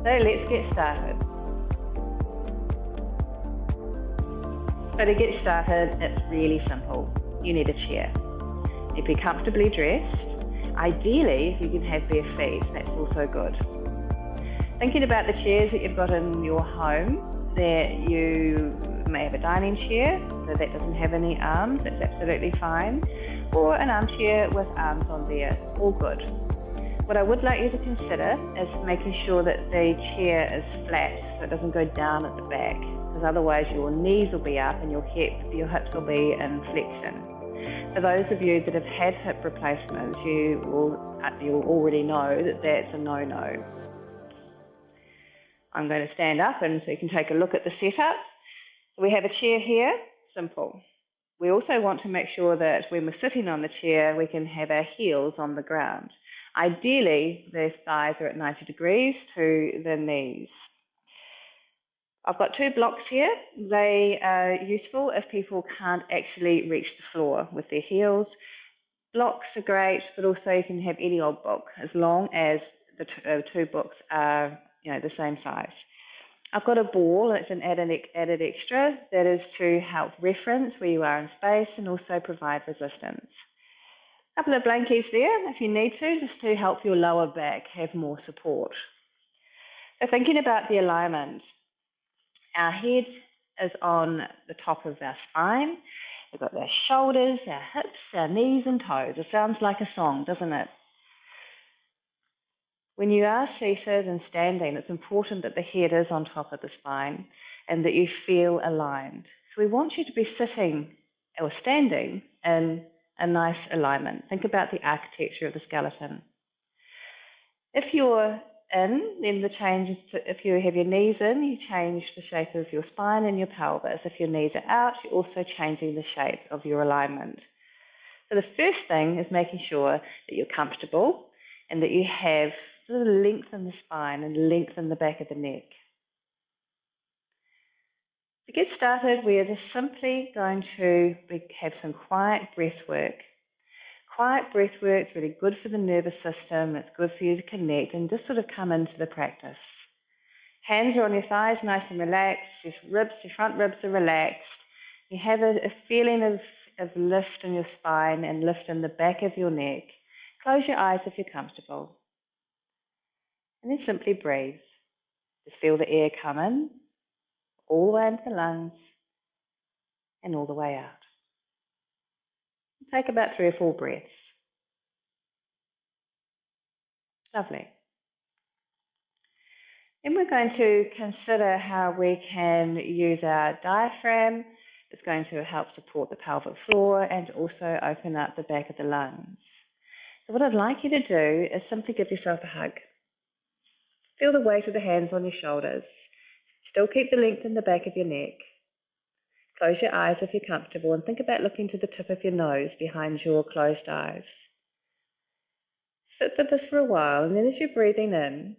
So let's get started. So to get started, it's really simple. You need a chair. You need to be comfortably dressed. Ideally, if you can have bare feet, that's also good. Thinking about the chairs that you've got in your home, that you may have a dining chair, so that doesn't have any arms, that's absolutely fine, or an armchair with arms on there, all good. What I would like you to consider is making sure that the chair is flat, so it doesn't go down at the back, because otherwise your knees will be up and your hips will be in flexion. For those of you that have had hip replacements, you will already know that that's a no-no. I'm going to stand up and so you can take a look at the setup. We have a chair here, simple. We also want to make sure that when we're sitting on the chair, we can have our heels on the ground. Ideally, the thighs are at 90 degrees to the knees. I've got 2 blocks here. They are useful if people can't actually reach the floor with their heels. Blocks are great, but also you can have any old book as long as the 2 books are the same size. I've got a ball, it's an added extra that is to help reference where you are in space and also provide resistance. A couple of blankies there if you need to, just to help your lower back have more support. So thinking about the alignment, our head is on the top of our spine. We've got our shoulders, our hips, our knees and toes. It sounds like a song, doesn't it? When you are seated and standing, it's important that the head is on top of the spine and that you feel aligned. So we want you to be sitting or standing in a nice alignment. Think about the architecture of the skeleton. If you're in, then the change is if you have your knees in, you change the shape of your spine and your pelvis. If your knees are out, you're also changing the shape of your alignment. So the first thing is making sure that you're comfortable and that you have sort of length in the spine and length in the back of the neck. To get started, we are just simply going to have some quiet breath work. Quiet breath work is really good for the nervous system, it's good for you to connect and just sort of come into the practice. Hands are on your thighs, nice and relaxed, your front ribs are relaxed. You have a feeling of lift in your spine and lift in the back of your neck. Close your eyes if you're comfortable. And then simply breathe. Just feel the air come in, all the way into the lungs, and all the way out. Take about 3 or 4 breaths. Lovely. Then we're going to consider how we can use our diaphragm. It's going to help support the pelvic floor and also open up the back of the lungs. So what I'd like you to do is simply give yourself a hug. Feel the weight of the hands on your shoulders. Still keep the length in the back of your neck. Close your eyes if you're comfortable and think about looking to the tip of your nose behind your closed eyes. Sit with this for a while, and then as you're breathing in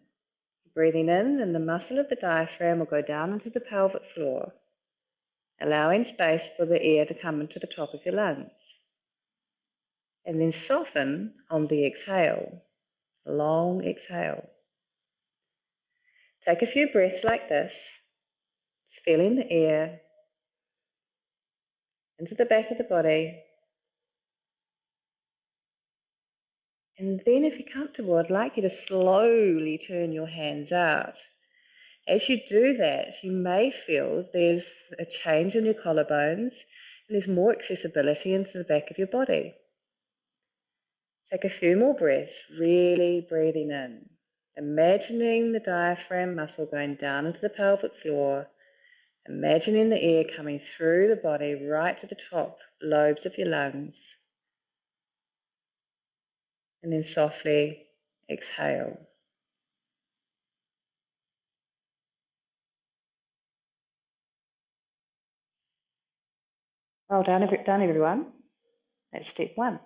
and the muscle of the diaphragm will go down into the pelvic floor, allowing space for the air to come into the top of your lungs. And then soften on the exhale, a long exhale. Take a few breaths like this, just feeling the air into the back of the body. And then if you're comfortable, I'd like you to slowly turn your hands out. As you do that, you may feel there's a change in your collarbones and there's more accessibility into the back of your body. Take a few more breaths, really breathing in. Imagining the diaphragm muscle going down into the pelvic floor. Imagining the air coming through the body right to the top lobes of your lungs. And then softly exhale. Well done, everyone. That's step 1.